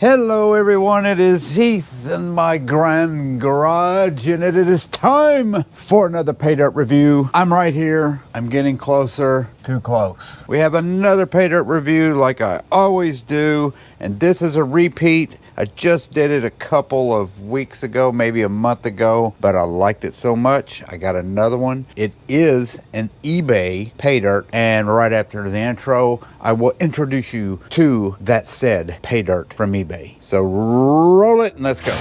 Hello everyone, it is Heath in my grand garage and it is time for another pay dirt review. I'm right here, I'm getting closer, too close. We have another pay dirt review like I always do, and this is a repeat. I just did it a couple of weeks ago, maybe a month ago, but I liked it so much, I got another one. It is an eBay pay dirt, and right after the intro, I will introduce you to that said pay dirt from eBay. So roll it and let's go.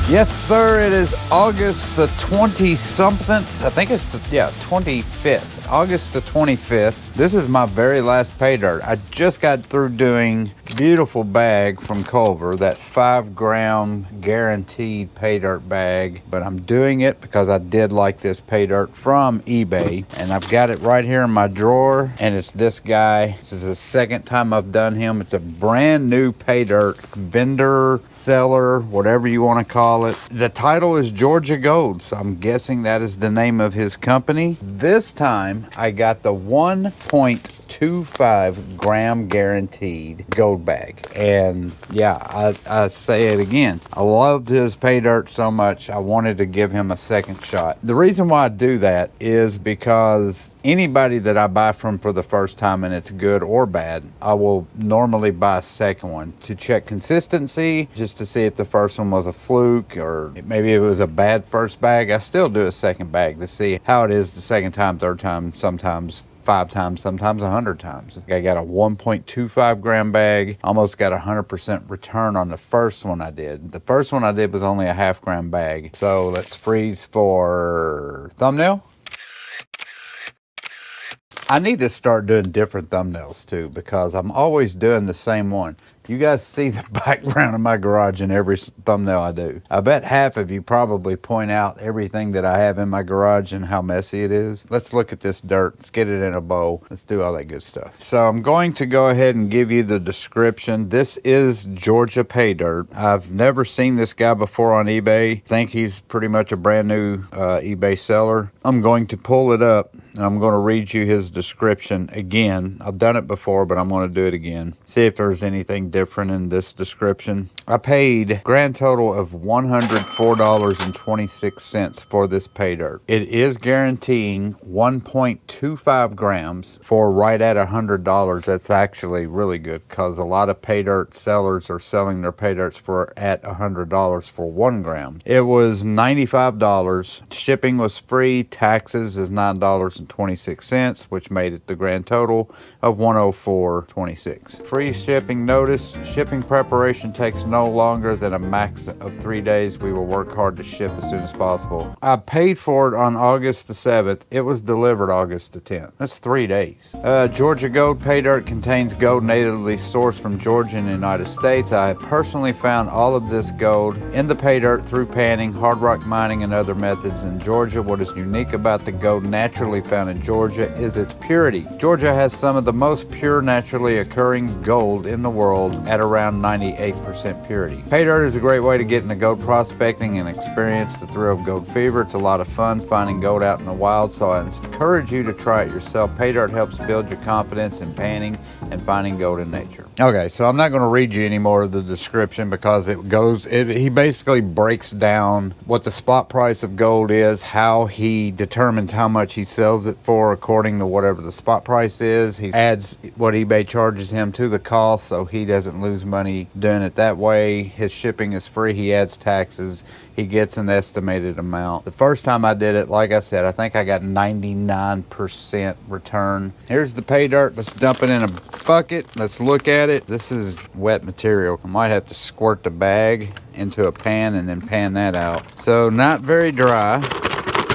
Yes, sir, it is August the 20-something. I think it's the, 25th. August the 25th. This is my very last pay dirt. I just got through doing beautiful bag from Culver, that 5-gram guaranteed pay dirt bag, but I'm doing it because I did like this pay dirt from eBay, and I've got it right here in my drawer, and it's this guy. This is the second time I've done him. It's a brand new pay dirt, vendor, seller, whatever you want to call it. The title is Georgia Gold, so I'm guessing that is the name of his company. This time I got the 1.25 gram guaranteed gold bag, and yeah, I say it again, I loved his pay dirt so much I wanted to give him a second shot. The reason why I do that is because anybody that I buy from for the first time and it's good or bad, I will normally buy a second one to check consistency, just to see if the first one was a fluke or maybe it was a bad first bag. I still do a second bag to see how it is the second time, third time, sometimes 5 times, sometimes 100 times. I got a 1.25 gram bag, almost got 100% return on the first one I did. The first one I did was only a half gram bag. So let's freeze for thumbnail. I need to start doing different thumbnails too, because I'm always doing the same one. You guys see the background of my garage in every thumbnail I do. I bet half of you probably point out everything that I have in my garage and how messy it is. Let's look at this dirt. Let's get it in a bowl. Let's do all that good stuff. So I'm going to go ahead and give you the description. This is Georgia pay dirt. I've never seen this guy before on eBay. I think he's pretty much a brand new eBay seller. I'm going to pull it up and I'm going to read you his description again. I've done it before, but I'm going to do it again. See if there's anything different in this description. I paid grand total of $104.26 for this pay dirt. It is guaranteeing 1.25 grams for right at $100. That's actually really good because a lot of pay dirt sellers are selling their pay dirts for at $100 for 1 gram. It was $95. Shipping was free. Taxes is $9.26, which made it the grand total of $104.26. Free shipping notice. Shipping preparation takes no longer than a max of 3 days. We will work hard to ship as soon as possible. I paid for it on August the 7th. It was delivered August the 10th. That's 3 days. Georgia Gold pay dirt contains gold natively sourced from Georgia in the United States. I have personally found all of this gold in the pay dirt through panning, hard rock mining, and other methods in Georgia. What is unique about the gold naturally found in Georgia is its purity. Georgia has some of the most pure naturally occurring gold in the world at around 98% purity. Pay dirt is a great way to get into gold prospecting and experience the thrill of gold fever. It's a lot of fun finding gold out in the wild, so I encourage you to try it yourself. Pay dirt helps build your confidence in panning and finding gold in nature. Okay, so I'm not going to read you any more of the description because he basically breaks down what the spot price of gold is, how he determines how much he sells it for according to whatever the spot price is. He adds what eBay charges him to the cost so he doesn't lose money doing it that way. His shipping is free. He adds taxes. He gets an estimated amount. The first time I did it, like I said, I think I got 99% return. Here's the pay dirt. Let's dump it in a bucket. Let's look at it. This is wet material. I might have to squirt the bag into a pan and then pan that out. So not very dry.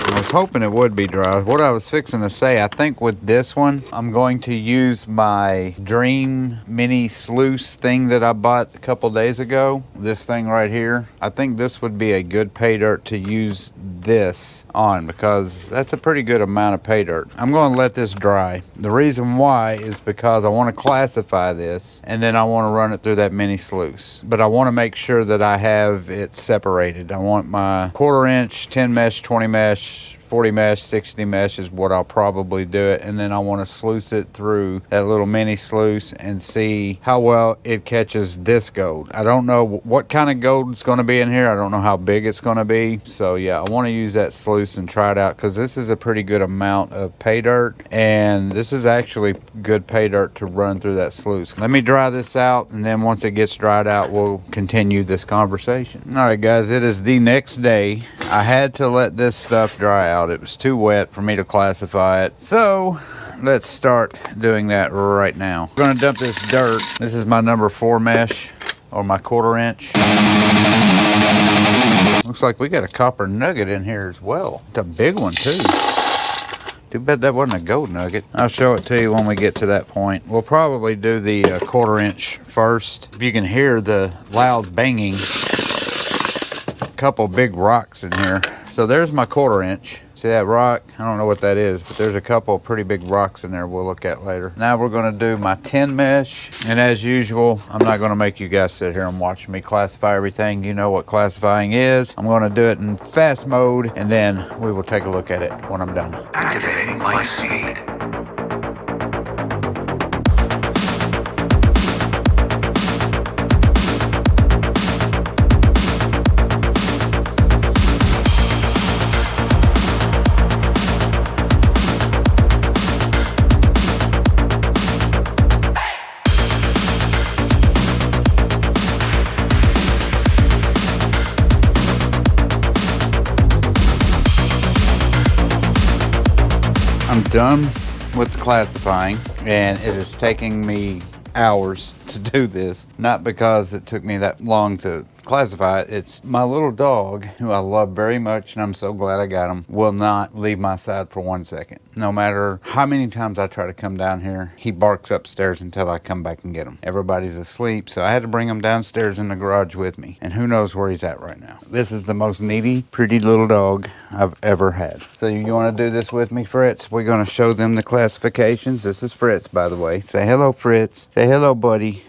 I was hoping it would be dry. What I was fixing to say, I think with this one, I'm going to use my Dream Mini Sluice thing that I bought a couple days ago. This thing right here. I think this would be a good pay dirt to use this on because that's a pretty good amount of pay dirt. I'm going to let this dry. The reason why is because I want to classify this and then I want to run it through that mini sluice. But I want to make sure that I have it separated. I want my 1/4 inch, 10 mesh, 20 mesh, 40 mesh, 60 mesh is what I'll probably do it, and then I want to sluice it through that little mini sluice and see how well it catches this gold. I don't know what kind of gold is going to be in here. I don't know how big it's going to be. So yeah, I want to use that sluice and try it out because this is a pretty good amount of pay dirt, and this is actually good pay dirt to run through that sluice. Let me dry this out, and then once it gets dried out, we'll continue this conversation. All right, guys, it is the next day. I had to let this stuff dry out. It was too wet for me to classify it. So let's start doing that right now. We're gonna dump this dirt. This is my number 4 mesh, or my 1/4 inch. Looks like we got a copper nugget in here as well. It's a big one too. Too bad that wasn't a gold nugget. I'll show it to you when we get to that point. We'll probably do the 1/4 inch first. If you can hear the loud banging, a couple big rocks in here. So there's my 1/4 inch. See that rock? I don't know what that is, but there's a couple pretty big rocks in there we'll look at later. Now we're gonna do my 10 mesh. And as usual, I'm not gonna make you guys sit here and watch me classify everything. You know what classifying is. I'm gonna do it in fast mode, and then we will take a look at it when I'm done. Activating light speed. I'm done with the classifying, and it is taking me hours to do this. Not because it took me that long to classify it. It's my little dog, who I love very much, and I'm so glad I got him, will not leave my side for 1 second. No matter how many times I try to come down here, he barks upstairs until I come back and get him. Everybody's asleep, so I had to bring him downstairs in the garage with me, and who knows where he's at right now. This is the most needy, pretty little dog I've ever had. So you want to do this with me, Fritz? We're going to show them the classifications. This is Fritz, by the way. Say hello, Fritz. Say hello, buddy.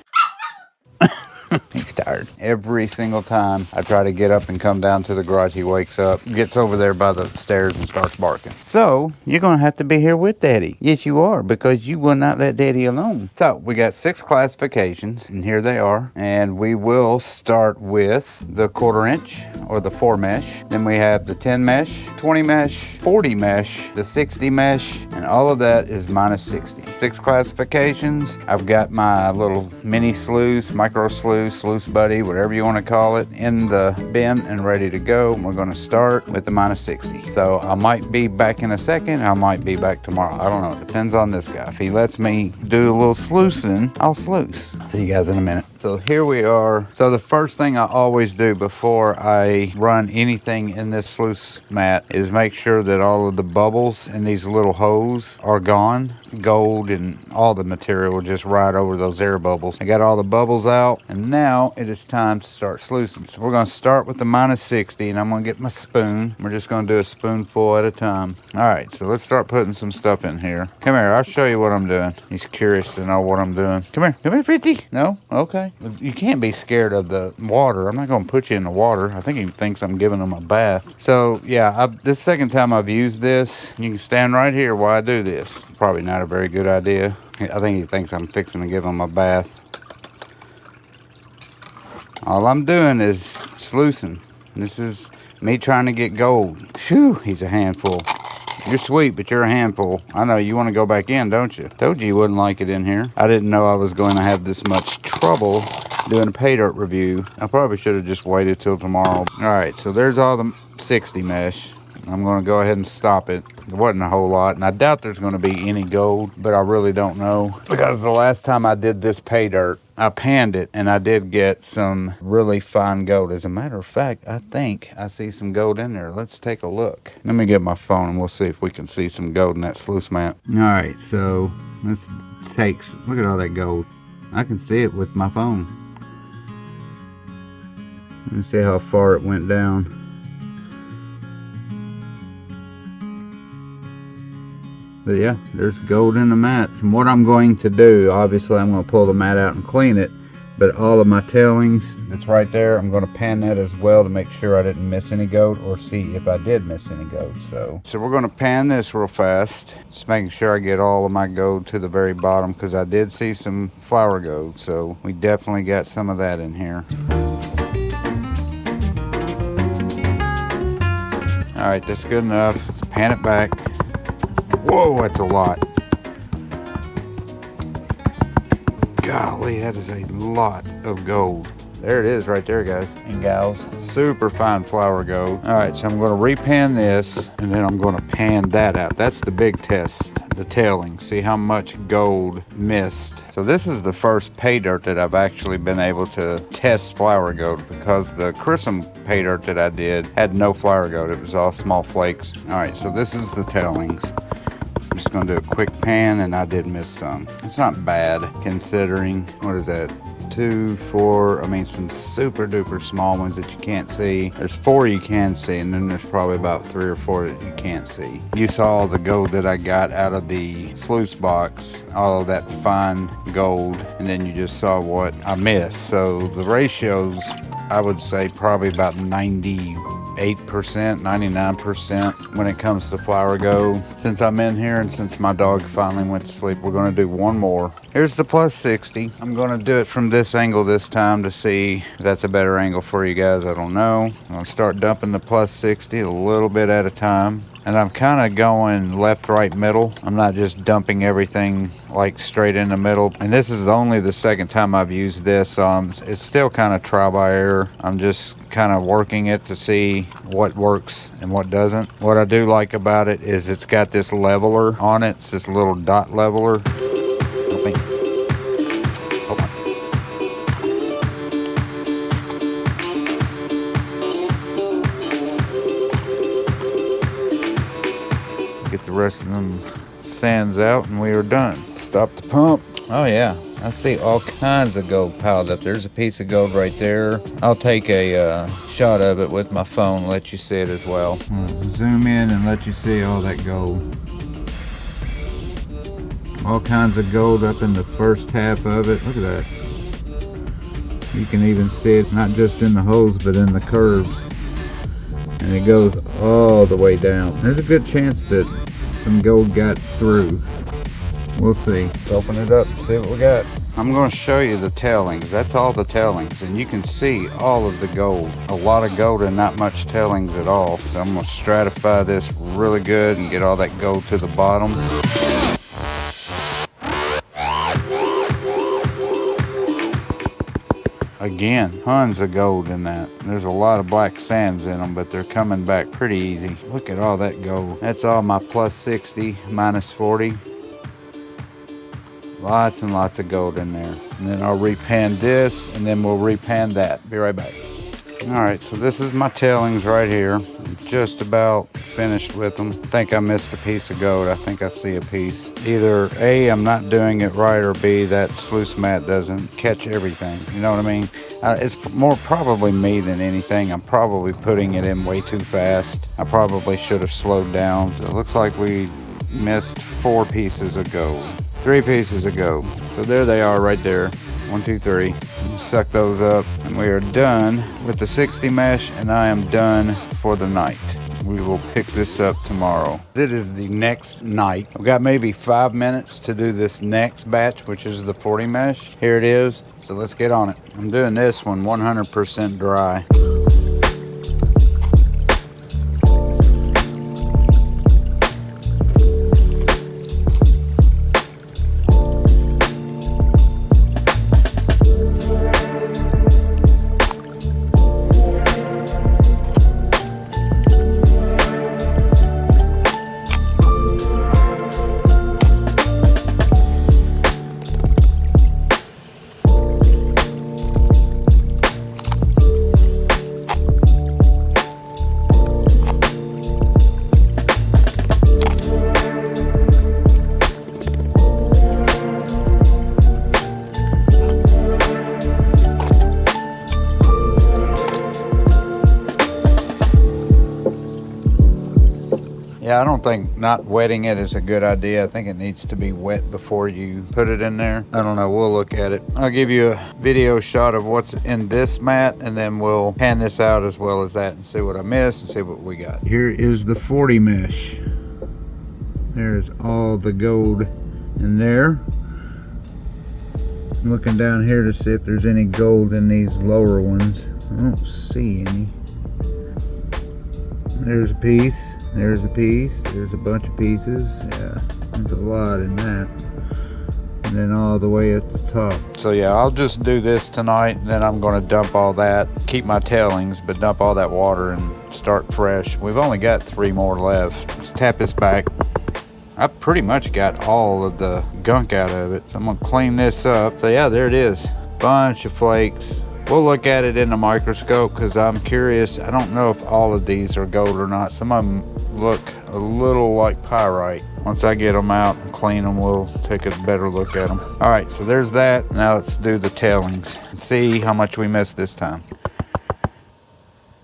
He's tired. Every single time I try to get up and come down to the garage, he wakes up, gets over there by the stairs and starts barking. So you're going to have to be here with Daddy. Yes, you are, because you will not let Daddy alone. So we got 6 classifications, and here they are. And we will start with the 1/4 inch, or the 4 mesh. Then we have the 10 mesh, 20 mesh, 40 mesh, the 60 mesh, and all of that is minus 60. 6 classifications. I've got my little mini sluice, micro sluice, sluice buddy, whatever you want to call it, in the bin and ready to go. We're going to start with the minus 60. So I might be back in a second. I might be back tomorrow. I don't know. It depends on this guy. If he lets me do a little sluicing, I'll sluice. See you guys in a minute. So here we are. So the first thing I always do before I run anything in this sluice mat is make sure that all of the bubbles in these little holes are gone. Gold and all the material will just ride over those air bubbles. I got all the bubbles out, and now it is time to start sluicing. So we're going to start with the minus 60, and I'm going to get my spoon. We're just going to do a spoonful at a time. All right, so let's start putting some stuff in here. Come here, I'll show you what I'm doing. He's curious to know what I'm doing. Come here, Fritzy. No? Okay. You can't be scared of the water. I'm not going to put you in the water. I think he thinks I'm giving him a bath. So yeah, this second time I've used this. You can stand right here while I do this. Probably not a very good idea. I think he thinks I'm fixing to give him a bath. All I'm doing is sluicing. This is me trying to get gold. Phew, he's a handful. You're sweet, but you're a handful. I know you want to go back in, don't you? Told you wouldn't like it in here. I didn't know I was going to have this much trouble doing a pay dirt review. I probably should have just waited till tomorrow. All right, so there's all the 60 mesh. I'm going to go ahead and stop it. There wasn't a whole lot, and I doubt there's going to be any gold, but I really don't know. Because the last time I did this pay dirt, I panned it, and I did get some really fine gold. As a matter of fact, I think I see some gold in there. Let's take a look. Let me get my phone, and we'll see if we can see some gold in that sluice mat. All right, so let's look at all that gold. I can see it with my phone. Let me see how far it went down. But yeah, there's gold in the mats. And what I'm going to do, obviously I'm going to pull the mat out and clean it, but all of my tailings that's right there, I'm going to pan that as well to make sure I didn't miss any gold or see if I did miss any gold. So we're going to pan this real fast, just making sure I get all of my gold to the very bottom, because I did see some flour gold, so we definitely got some of that in here. All right, that's good enough. Let's pan it back. Whoa, that's a lot. Golly, that is a lot of gold. There it is right there, guys and gals. Super fine flour gold. All right, so I'm going to repan this, and then I'm going to pan that out. That's the big test, the tailing. See how much gold missed. So this is the first pay dirt that I've actually been able to test flour gold, because the chrism pay dirt that I did had no flour gold. It was all small flakes. All right, so this is the tailings. I'm just gonna do a quick pan, and I did miss some. It's not bad considering, what is that? 2, 4, I mean some super duper small ones that you can't see. There's 4 you can see, and then there's probably about 3 or 4 that you can't see. You saw all the gold that I got out of the sluice box, all of that fine gold, and then you just saw what I missed. So the ratios, I would say probably about 98%, 99% when it comes to flour gold. Since I'm in here and since my dog finally went to sleep, we're going to do one more. Here's the plus 60. I'm going to do it from this angle this time to see if that's a better angle for you guys. I don't know. I'm going to start dumping the plus 60 a little bit at a time. And I'm kind of going left, right, middle. I'm not just dumping everything like straight in the middle. And this is only the second time I've used this. It's still kind of trial by error. I'm just kind of working it to see what works and what doesn't. What I do like about it is it's got this leveler on it. It's this little dot leveler. Help me. Hold on. Get the rest of them sands out and we are done. Stop the pump. Oh yeah, I see all kinds of gold piled up. There's a piece of gold right there. I'll take a shot of it with my phone, let you see it as well. Zoom in and let you see all that gold. All kinds of gold up in the first half of it. Look at that. You can even see it not just in the holes but in the curves. And it goes all the way down. There's a good chance that some gold got through. We'll see. Let's open it up and see what we got. I'm going to show you the tailings. That's all the tailings, and you can see all of the gold. A lot of gold and not much tailings at all. So I'm going to stratify this really good and get all that gold to the bottom. Again, tons of gold in that. There's a lot of black sands in them, but they're coming back pretty easy. Look at all that gold. That's all my plus 60, minus 40. Lots and lots of gold in there. And then I'll repan this, and then we'll repan that. Be right back. All right, so this is my tailings right here. I'm just about finished with them. I think I missed a piece of gold. I think I see a piece. Either A, I'm not doing it right, or B, that sluice mat doesn't catch everything. You know what I mean? It's more probably me than anything. I'm probably putting it in way too fast. I probably should have slowed down. So it looks like we missed 4 pieces of gold. 3 pieces of gold. So there they are right there. 1, 2, 3. Suck those up, and we are done with the 60 mesh, and I am done for the night. We will pick this up tomorrow. It is the next night. I've got maybe 5 minutes to do this next batch, which is the 40 mesh. Here it is. So let's get on it. I'm doing this one 100% dry. Yeah, I don't think not wetting it is a good idea. I think it needs to be wet before you put it in there. I don't know, we'll look at it. I'll give you a video shot of what's in this mat, and then we'll pan this out as well as that and see what I missed and see what we got. Here is the 40 mesh. There's all the gold in there. I'm looking down here to see if there's any gold in these lower ones. I don't see any. There's a piece, there's a piece, there's a bunch of pieces. Yeah, there's a lot in that. And then all the way at the top. So yeah, I'll just do this tonight, and then I'm gonna dump all that, keep my tailings, but dump all that water and start fresh. We've only got 3 more left. Let's tap this back. I pretty much got all of the gunk out of it. So I'm gonna clean this up. So yeah, there it is. Bunch of flakes. We'll look at it in the microscope because I'm curious. I don't know if all of these are gold or not. Some of them look a little like pyrite. Once I get them out and clean them, we'll take a better look at them. All right, so there's that. Now let's do the tailings and see how much we missed this time.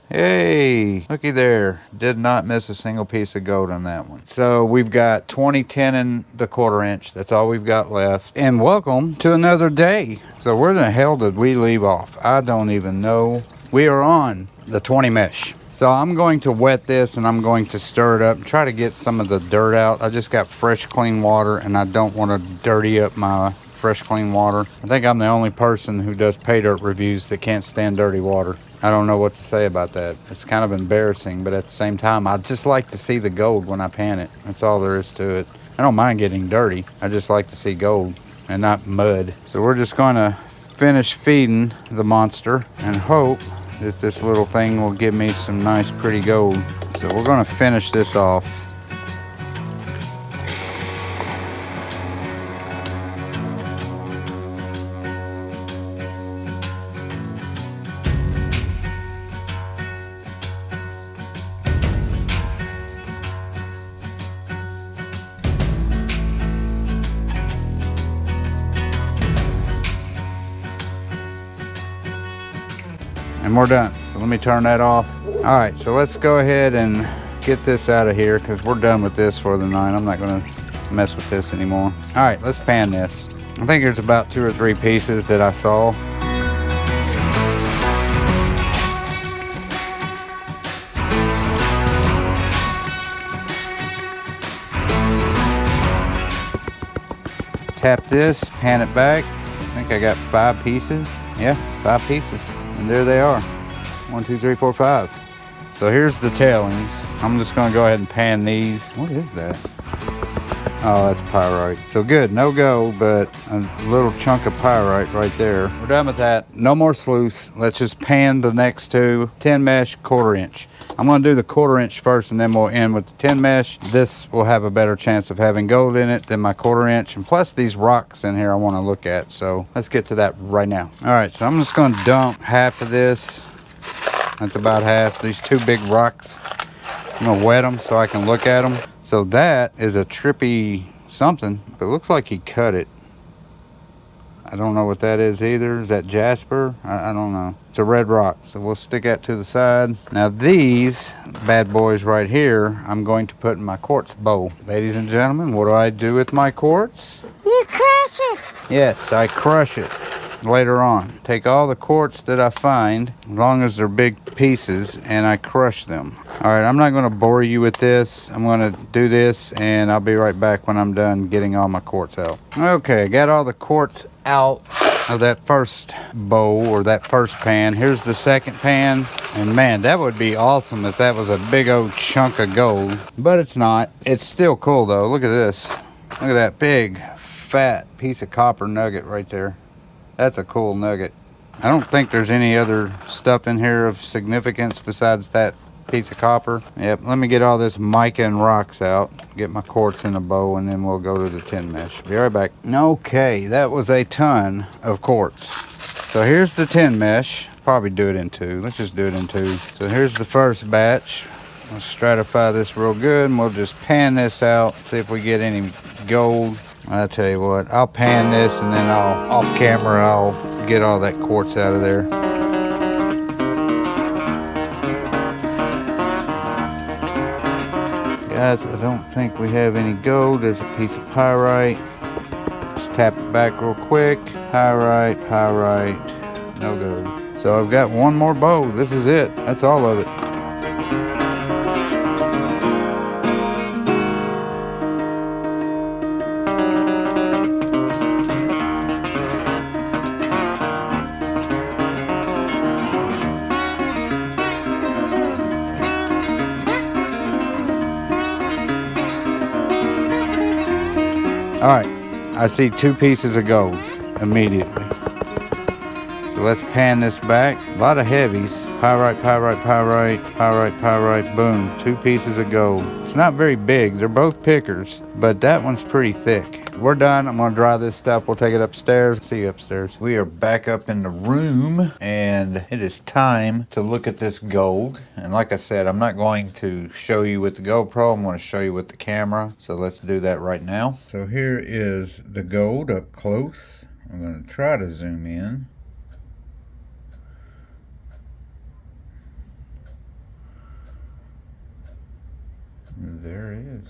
Hey, looky there. Did not miss a single piece of gold on that one. So we've got 20, 10, and the 1/4 inch. That's all we've got left. And welcome to another day. So where the hell did we leave off? I don't even know. We are on the 20 mesh. So I'm going to wet this and I'm going to stir it up and try to get some of the dirt out. I just got fresh, clean water and I don't want to dirty up my fresh, clean water. I think I'm the only person who does pay dirt reviews that can't stand dirty water. I don't know what to say about that. It's kind of embarrassing, but at the same time, I just like to see the gold when I pan it. That's all there is to it. I don't mind getting dirty. I just like to see gold and not mud. So we're just going to finish feeding the monster and hope that this little thing will give me some nice, pretty gold. So we're going to finish this off. And we're done. So let me turn that off. All right, so let's go ahead and get this out of here because we're done with this for the night. I'm not gonna mess with this anymore. All right, let's pan this. I think there's about 2 or 3 pieces that I saw. Tap this, pan it back. I think I got 5 pieces. Yeah, 5 pieces. And there they are. 1, 2, 3, 4, 5. So here's the tailings. I'm just gonna go ahead and pan these. What is that? Oh, that's pyrite. So good, no gold, but a little chunk of pyrite right there. We're done with that. No more sluice. Let's just pan the next 2. 10 mesh, 1/4 inch. I'm gonna do the 1/4 inch first and then we'll end with the 10 mesh. This will have a better chance of having gold in it than my 1/4 inch. And plus these rocks in here I wanna look at. So let's get to that right now. All right, so I'm just gonna dump half of this. That's about half. These 2 big rocks. I'm gonna wet them so I can look at them. So that is a trippy something, but it looks like he cut it. I don't know what that is either. Is that jasper? I don't know. It's a red rock, so we'll stick that to the side. Now these bad boys right here, I'm going to put in my quartz bowl. Ladies and gentlemen, what do I do with my quartz? You crush it. Yes, I crush it later on. Take all the quartz that I find, as long as they're big pieces, and I crush them. All right, I'm not going to bore you with this. I'm going to do this, and I'll be right back when I'm done getting all my quartz out. Okay, I got all the quartz out of that first bowl, or that first pan. Here's the second pan, and man, that would be awesome if that was a big old chunk of gold, but it's not. It's still cool though. Look at this. Look at that big, fat piece of copper nugget right there. That's a cool nugget. I don't think there's any other stuff in here of significance besides that piece of copper. Yep, let me get all this mica and rocks out, get my quartz in a bowl, and then we'll go to the 10 mesh. Be right back. Okay, that was a ton of quartz. So here's the 10 mesh. Probably do it in 2. Let's just do it in 2. So here's the first batch. Let's stratify this real good, and we'll just pan this out, see if we get any gold. I'll tell you what, I'll pan this and then off camera, I'll get all that quartz out of there. Guys, I don't think we have any gold. There's a piece of pyrite. Let's tap it back real quick. Pyrite, no gold. So I've got one more bow. This is it. That's all of it. All right, I see 2 pieces of gold immediately. So let's pan this back. A lot of heavies. Pyrite, boom. 2 pieces of gold. It's not very big. They're both pickers, but that one's pretty thick. We're done. I'm gonna dry this stuff. We'll take it upstairs. See you upstairs. We are back up in the room, and it is time to look at this gold. And like I said, I'm not going to show you with the GoPro. I'm going to show you with the camera. So let's do that right now. So here is the gold up close. I'm going to try to zoom in. There it is.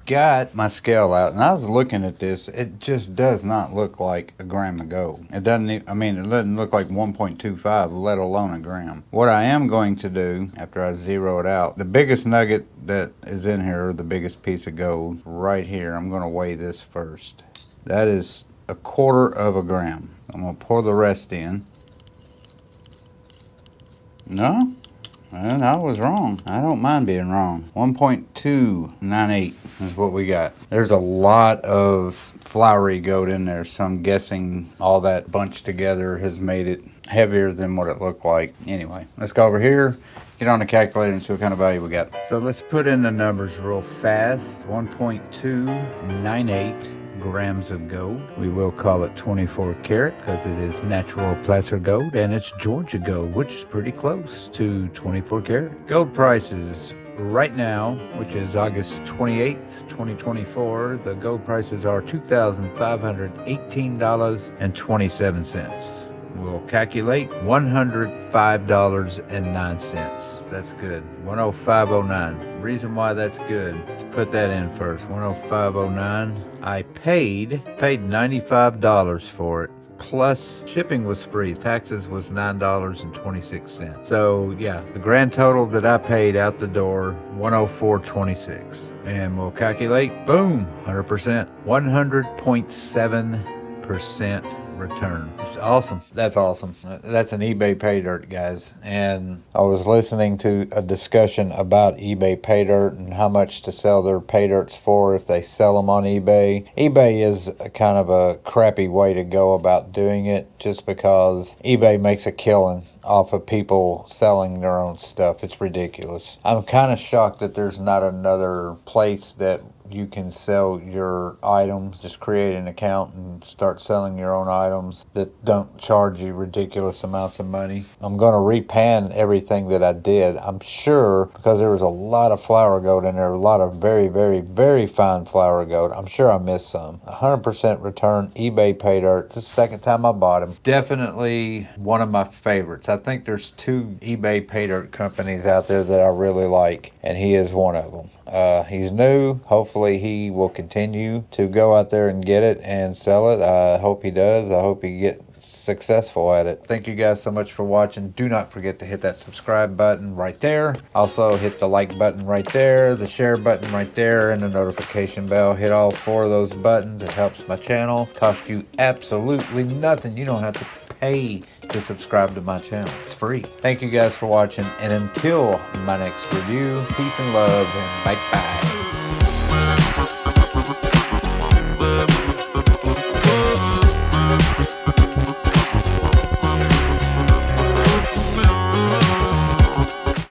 Got my scale out, and I was looking at this. It just does not look like a gram of gold. It doesn't even, I mean, it doesn't look like 1.25, let alone a gram. What I am going to do after I zero it out, the biggest nugget that is in here, the biggest piece of gold right here, I'm going to weigh this first. That is 1/4 of a gram. I'm going to pour the rest in. No? And I was wrong. I don't mind being wrong. 1.298 is what we got. There's a lot of flowery gold in there, so I'm guessing all that bunched together has made it heavier than what it looked like. Anyway, let's go over here, get on the calculator and see what kind of value we got. So let's put in the numbers real fast. 1.298 grams of gold. We will call it 24 karat because it is natural placer gold, and it's Georgia gold, which is pretty close to 24 karat. Gold prices right now, which is August 28th, 2024, the gold prices are $2,518.27. We'll calculate $105.09. That's good. 105.09. Reason why that's good, let's put that in first. 105.09. I paid $95 for it. Plus shipping was free. Taxes was $9.26. So yeah, the grand total that I paid out the door, $104.26. And we'll calculate, boom, 100%. 100.7% return. It's awesome. That's awesome. That's an eBay pay dirt, guys. And I was listening to a discussion about eBay pay dirt and how much to sell their pay dirts for if they sell them on eBay. eBay is a kind of a crappy way to go about doing it, just because eBay makes a killing off of people selling their own stuff. It's ridiculous. I'm kind of shocked that there's not another place that you can sell your items. Just create an account and start selling your own items that don't charge you ridiculous amounts of money. I'm going to repan everything that I did. I'm sure, because there was a lot of flower gold in there, a lot of very, very, very fine flower gold. I'm sure I missed some. 100% return, eBay pay dirt. This is the second time I bought him. Definitely one of my favorites. I think there's 2 eBay pay dirt companies out there that I really like, and he is one of them. He's new. Hopefully he will continue to go out there and get it and sell it. I hope he does. I hope he gets successful at it. Thank you guys so much for watching. Do not forget to hit that subscribe button right there. Also hit the like button right there, the share button right there, and the notification bell. Hit all 4 of those buttons. It helps my channel. Cost you absolutely nothing. You don't have to pay to subscribe to my channel. It's free. Thank you guys for watching, and until my next review, peace and love, and bye bye.